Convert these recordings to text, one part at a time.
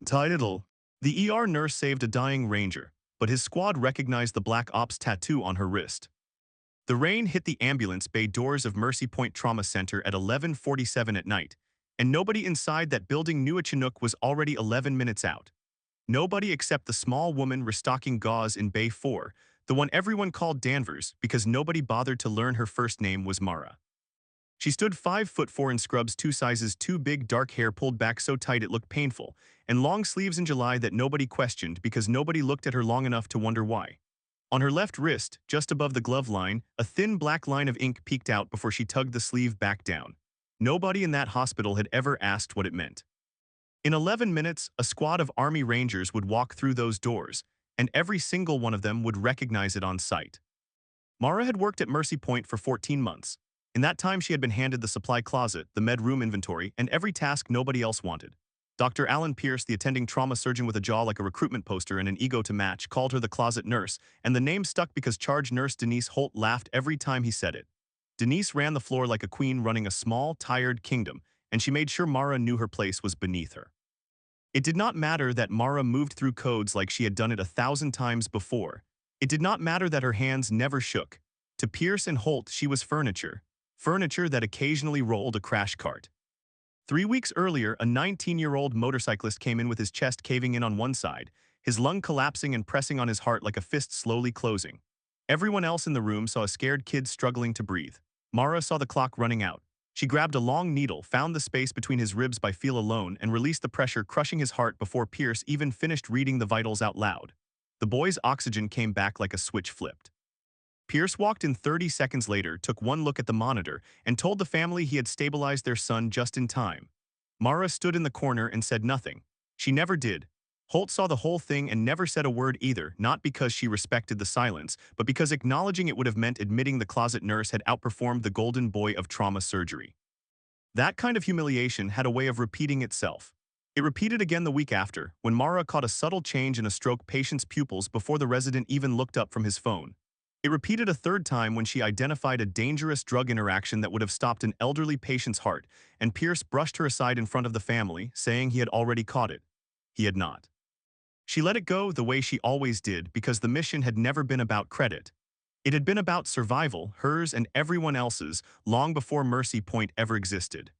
Title: The ER nurse saved a dying ranger, but his squad recognized the Black Ops tattoo on her wrist. The rain hit the ambulance bay doors of Mercy Point Trauma Center at 11:47 at night, and nobody inside that building knew a Chinook was already 11 minutes out. Nobody except the small woman restocking gauze in Bay 4, the one everyone called Danvers because nobody bothered to learn her first name was Mara. She stood 5'4" in scrubs 2 sizes too big, dark hair pulled back so tight it looked painful, and long sleeves in July that nobody questioned because nobody looked at her long enough to wonder why. On her left wrist, just above the glove line, a thin black line of ink peeked out before she tugged the sleeve back down. Nobody in that hospital had ever asked what it meant. In 11 minutes, a squad of Army Rangers would walk through those doors, and every single one of them would recognize it on sight. Mara had worked at Mercy Point for 14 months. In that time, she had been handed the supply closet, the med room inventory, and every task nobody else wanted. Dr. Alan Pierce, the attending trauma surgeon with a jaw like a recruitment poster and an ego to match, called her the closet nurse, and the name stuck because charge nurse Denise Holt laughed every time he said it. Denise ran the floor like a queen running a small, tired kingdom, and she made sure Mara knew her place was beneath her. It did not matter that Mara moved through codes like she had done it 1,000 times before. It did not matter that her hands never shook. To Pierce and Holt, she was furniture. Furniture that occasionally rolled a crash cart. 3 weeks earlier, a 19-year-old motorcyclist came in with his chest caving in on one side, his lung collapsing and pressing on his heart like a fist slowly closing. Everyone else in the room saw a scared kid struggling to breathe. Mara saw the clock running out. She grabbed a long needle, found the space between his ribs by feel alone, and released the pressure crushing his heart before Pierce even finished reading the vitals out loud. The boy's oxygen came back like a switch flipped. Pierce walked in 30 seconds later, took one look at the monitor, and told the family he had stabilized their son just in time. Mara stood in the corner and said nothing. She never did. Holt saw the whole thing and never said a word either, not because she respected the silence, but because acknowledging it would have meant admitting the closet nurse had outperformed the golden boy of trauma surgery. That kind of humiliation had a way of repeating itself. It repeated again the week after, when Mara caught a subtle change in a stroke patient's pupils before the resident even looked up from his phone. It repeated a third time when she identified a dangerous drug interaction that would have stopped an elderly patient's heart, and Pierce brushed her aside in front of the family, saying he had already caught it. He had not. She let it go the way she always did because the mission had never been about credit. It had been about survival, hers and everyone else's, long before Mercy Point ever existed.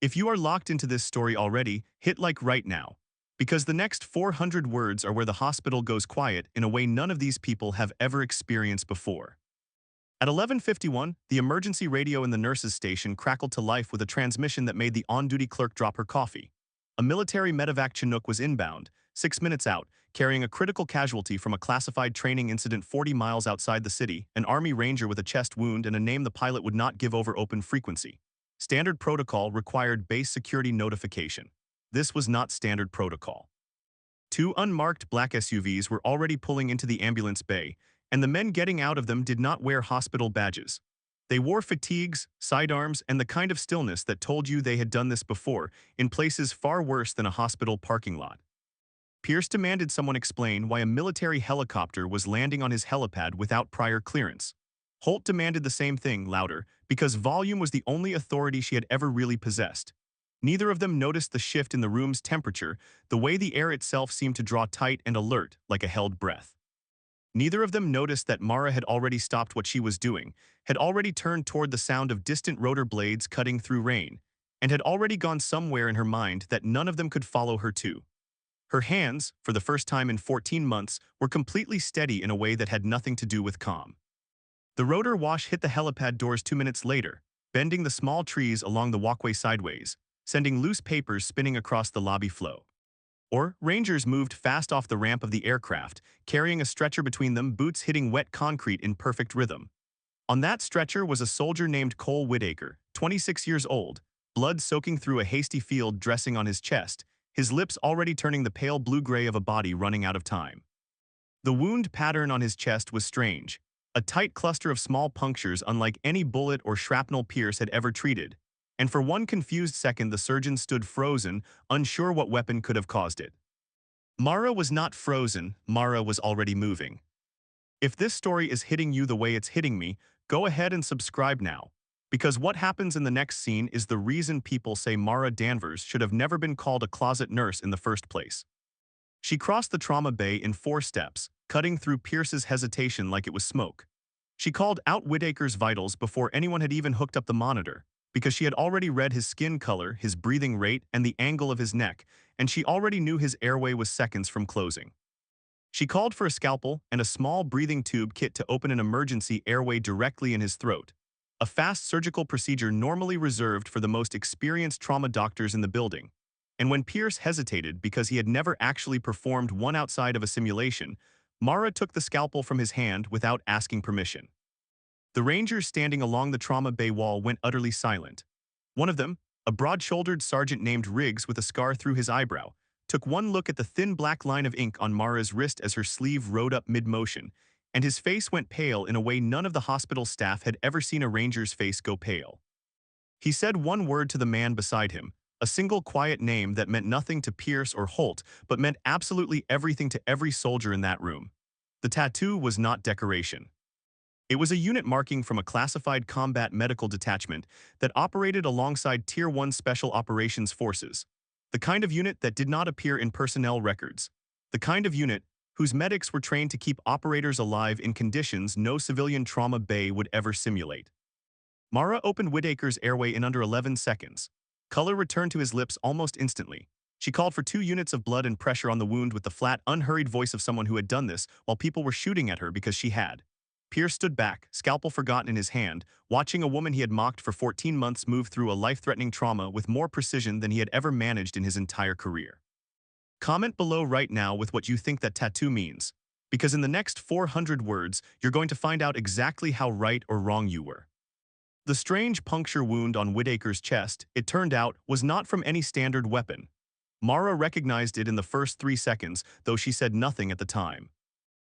If you are locked into this story already, hit like right now. Because the next 400 words are where the hospital goes quiet in a way none of these people have ever experienced before. At 11:51, the emergency radio in the nurse's station crackled to life with a transmission that made the on-duty clerk drop her coffee. A military medevac Chinook was inbound, 6 minutes out, carrying a critical casualty from a classified training incident 40 miles outside the city, an Army Ranger with a chest wound and a name the pilot would not give over open frequency. Standard protocol required base security notification. This was not standard protocol. 2 unmarked black SUVs were already pulling into the ambulance bay, and the men getting out of them did not wear hospital badges. They wore fatigues, sidearms, and the kind of stillness that told you they had done this before, in places far worse than a hospital parking lot. Pierce demanded someone explain why a military helicopter was landing on his helipad without prior clearance. Holt demanded the same thing, louder, because volume was the only authority she had ever really possessed. Neither of them noticed the shift in the room's temperature, the way the air itself seemed to draw tight and alert, like a held breath. Neither of them noticed that Mara had already stopped what she was doing, had already turned toward the sound of distant rotor blades cutting through rain, and had already gone somewhere in her mind that none of them could follow her to. Her hands, for the first time in 14 months, were completely steady in a way that had nothing to do with calm. The rotor wash hit the helipad doors 2 minutes later, bending the small trees along the walkway sideways, sending loose papers spinning across the lobby floor. Or, Rangers moved fast off the ramp of the aircraft, carrying a stretcher between them, boots hitting wet concrete in perfect rhythm. On that stretcher was a soldier named Cole Whitaker, 26 years old, blood soaking through a hasty field dressing on his chest, his lips already turning the pale blue-gray of a body running out of time. The wound pattern on his chest was strange, a tight cluster of small punctures unlike any bullet or shrapnel Pierce had ever treated. And for one confused second the surgeon stood frozen, unsure what weapon could have caused it. Mara was not frozen, Mara was already moving. If this story is hitting you the way it's hitting me, go ahead and subscribe now. Because what happens in the next scene is the reason people say Mara Danvers should have never been called a closet nurse in the first place. She crossed the trauma bay in 4 steps, cutting through Pierce's hesitation like it was smoke. She called out Whitaker's vitals before anyone had even hooked up the monitor, because she had already read his skin color, his breathing rate, and the angle of his neck, and she already knew his airway was seconds from closing. She called for a scalpel and a small breathing tube kit to open an emergency airway directly in his throat, a fast surgical procedure normally reserved for the most experienced trauma doctors in the building. And when Pierce hesitated because he had never actually performed one outside of a simulation, Mara took the scalpel from his hand without asking permission. The rangers standing along the trauma bay wall went utterly silent. One of them, a broad-shouldered sergeant named Riggs with a scar through his eyebrow, took one look at the thin black line of ink on Mara's wrist as her sleeve rode up mid-motion, and his face went pale in a way none of the hospital staff had ever seen a ranger's face go pale. He said one word to the man beside him, a single quiet name that meant nothing to Pierce or Holt, but meant absolutely everything to every soldier in that room. The tattoo was not decoration. It was a unit marking from a classified combat medical detachment that operated alongside Tier 1 Special Operations Forces, the kind of unit that did not appear in personnel records, the kind of unit whose medics were trained to keep operators alive in conditions no civilian trauma bay would ever simulate. Mara opened Whitaker's airway in under 11 seconds. Color returned to his lips almost instantly. She called for 2 units of blood and pressure on the wound with the flat, unhurried voice of someone who had done this while people were shooting at her because she had. Pierce stood back, scalpel forgotten in his hand, watching a woman he had mocked for 14 months move through a life-threatening trauma with more precision than he had ever managed in his entire career. Comment below right now with what you think that tattoo means, because in the next 400 words, you're going to find out exactly how right or wrong you were. The strange puncture wound on Whitaker's chest, it turned out, was not from any standard weapon. Mara recognized it in the first 3 seconds, though she said nothing at the time.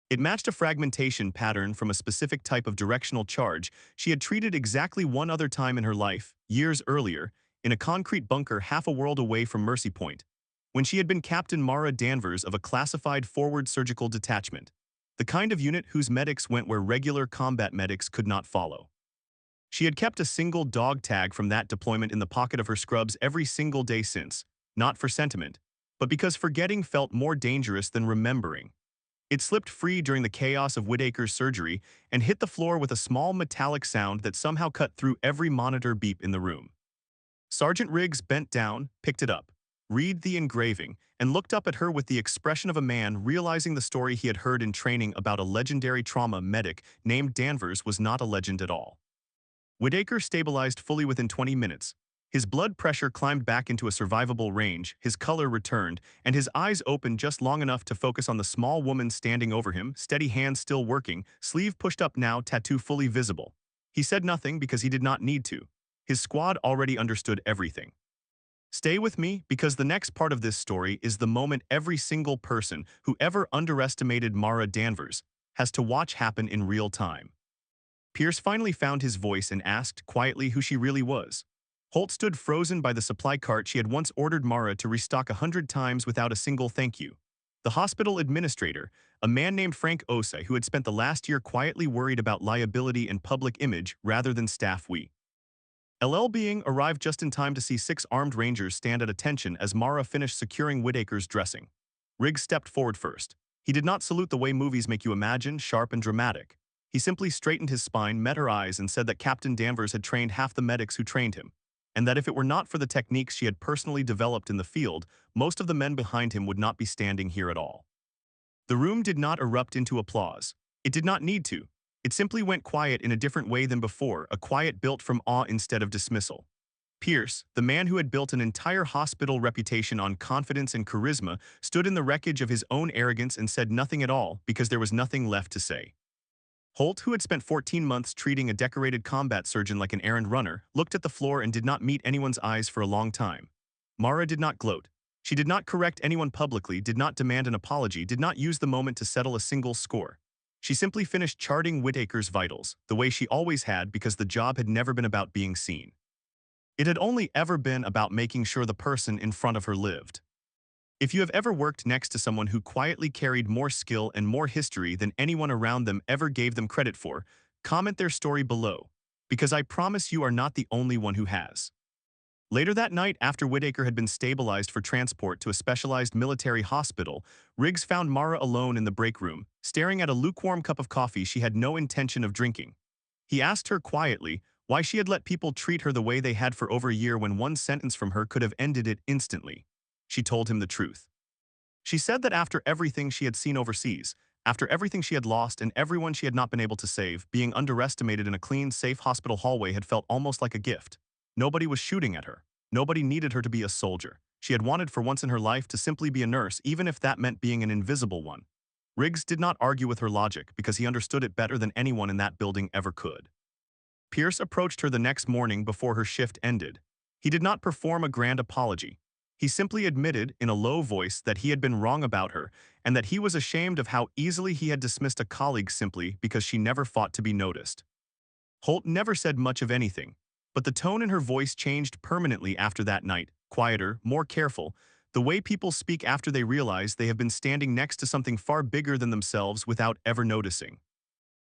It matched a fragmentation pattern from a specific type of directional charge she had treated exactly one other time in her life, years earlier, in a concrete bunker half a world away from Mercy Point, when she had been Captain Mara Danvers of a classified forward surgical detachment, the kind of unit whose medics went where regular combat medics could not follow. She had kept a single dog tag from that deployment in the pocket of her scrubs every single day since, not for sentiment, but because forgetting felt more dangerous than remembering. It slipped free during the chaos of Whitaker's surgery and hit the floor with a small metallic sound that somehow cut through every monitor beep in the room. Sergeant Riggs bent down, picked it up, read the engraving, and looked up at her with the expression of a man realizing the story he had heard in training about a legendary trauma medic named Danvers was not a legend at all. Whitaker stabilized fully within 20 minutes. His blood pressure climbed back into a survivable range, his color returned, and his eyes opened just long enough to focus on the small woman standing over him, steady hands still working, sleeve pushed up now, tattoo fully visible. He said nothing because he did not need to. His squad already understood everything. Stay with me, because the next part of this story is the moment every single person who ever underestimated Mara Danvers has to watch happen in real time. Pierce finally found his voice and asked quietly who she really was. Holt stood frozen by the supply cart she had once ordered Mara to restock 100 times without a single thank you. The hospital administrator, a man named Frank Osei, who had spent the last year quietly worried about liability and public image rather than staff LL Being arrived just in time to see 6 armed rangers stand at attention as Mara finished securing Whitaker's dressing. Riggs stepped forward first. He did not salute the way movies make you imagine, sharp and dramatic. He simply straightened his spine, met her eyes, and said that Captain Danvers had trained half the medics who trained him, and that if it were not for the techniques she had personally developed in the field, most of the men behind him would not be standing here at all. The room did not erupt into applause. It did not need to. It simply went quiet in a different way than before, a quiet built from awe instead of dismissal. Pierce, the man who had built an entire hospital reputation on confidence and charisma, stood in the wreckage of his own arrogance and said nothing at all because there was nothing left to say. Holt, who had spent 14 months treating a decorated combat surgeon like an errand runner, looked at the floor and did not meet anyone's eyes for a long time. Mara did not gloat. She did not correct anyone publicly, did not demand an apology, did not use the moment to settle a single score. She simply finished charting Whitaker's vitals, the way she always had, because the job had never been about being seen. It had only ever been about making sure the person in front of her lived. If you have ever worked next to someone who quietly carried more skill and more history than anyone around them ever gave them credit for, comment their story below. because I promise you are not the only one who has. Later that night, after Whitaker had been stabilized for transport to a specialized military hospital, Riggs found Mara alone in the break room, staring at a lukewarm cup of coffee she had no intention of drinking. He asked her quietly why she had let people treat her the way they had for over a year when one sentence from her could have ended it instantly. She told him the truth. She said that after everything she had seen overseas, after everything she had lost and everyone she had not been able to save, being underestimated in a clean, safe hospital hallway had felt almost like a gift. Nobody was shooting at her. Nobody needed her to be a soldier. She had wanted for once in her life to simply be a nurse, even if that meant being an invisible one. Riggs did not argue with her logic because he understood it better than anyone in that building ever could. Pierce approached her the next morning before her shift ended. He did not perform a grand apology. He simply admitted, in a low voice, that he had been wrong about her, and that he was ashamed of how easily he had dismissed a colleague simply because she never fought to be noticed. Holt never said much of anything, but the tone in her voice changed permanently after that night, quieter, more careful, the way people speak after they realize they have been standing next to something far bigger than themselves without ever noticing.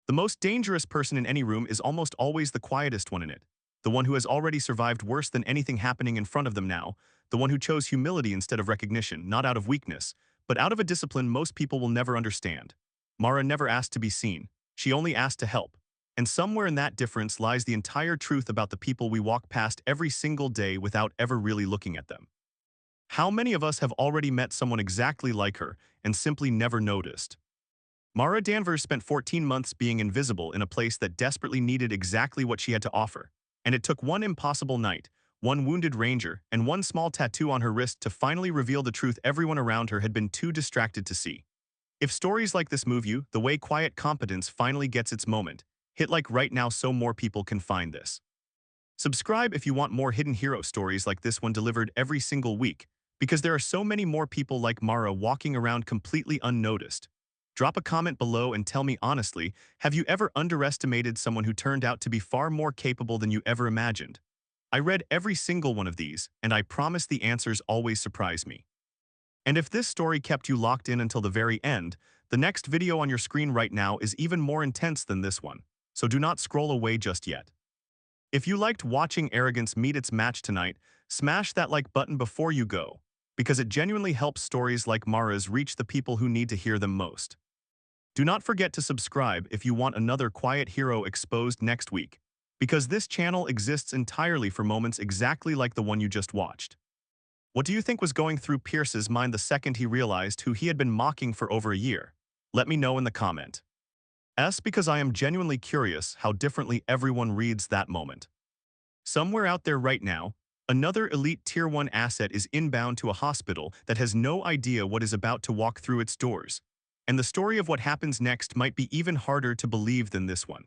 The most dangerous person in any room is almost always the quietest one in it, the one who has already survived worse than anything happening in front of them now, the one who chose humility instead of recognition, not out of weakness, but out of a discipline most people will never understand. Mara never asked to be seen. She only asked to help. And somewhere in that difference lies the entire truth about the people we walk past every single day without ever really looking at them. How many of us have already met someone exactly like her and simply never noticed? Mara Danvers spent 14 months being invisible in a place that desperately needed exactly what she had to offer, and it took one impossible night, one wounded ranger, and one small tattoo on her wrist to finally reveal the truth everyone around her had been too distracted to see. If stories like this move you, the way quiet competence finally gets its moment, hit like right now so more people can find this. Subscribe if you want more hidden hero stories like this one delivered every single week, because there are so many more people like Mara walking around completely unnoticed. Drop a comment below and tell me honestly, have you ever underestimated someone who turned out to be far more capable than you ever imagined? I read every single one of these, and I promise the answers always surprise me. And if this story kept you locked in until the very end, the next video on your screen right now is even more intense than this one, so do not scroll away just yet. If you liked watching arrogance meet its match tonight, smash that like button before you go, because it genuinely helps stories like Mara's reach the people who need to hear them most. Do not forget to subscribe if you want another quiet hero exposed next week, because this channel exists entirely for moments exactly like the one you just watched. What do you think was going through Pierce's mind the second he realized who he had been mocking for over a year? Let me know in the comment. Because I am genuinely curious how differently everyone reads that moment. Somewhere out there right now, another elite Tier 1 asset is inbound to a hospital that has no idea what is about to walk through its doors. And the story of what happens next might be even harder to believe than this one.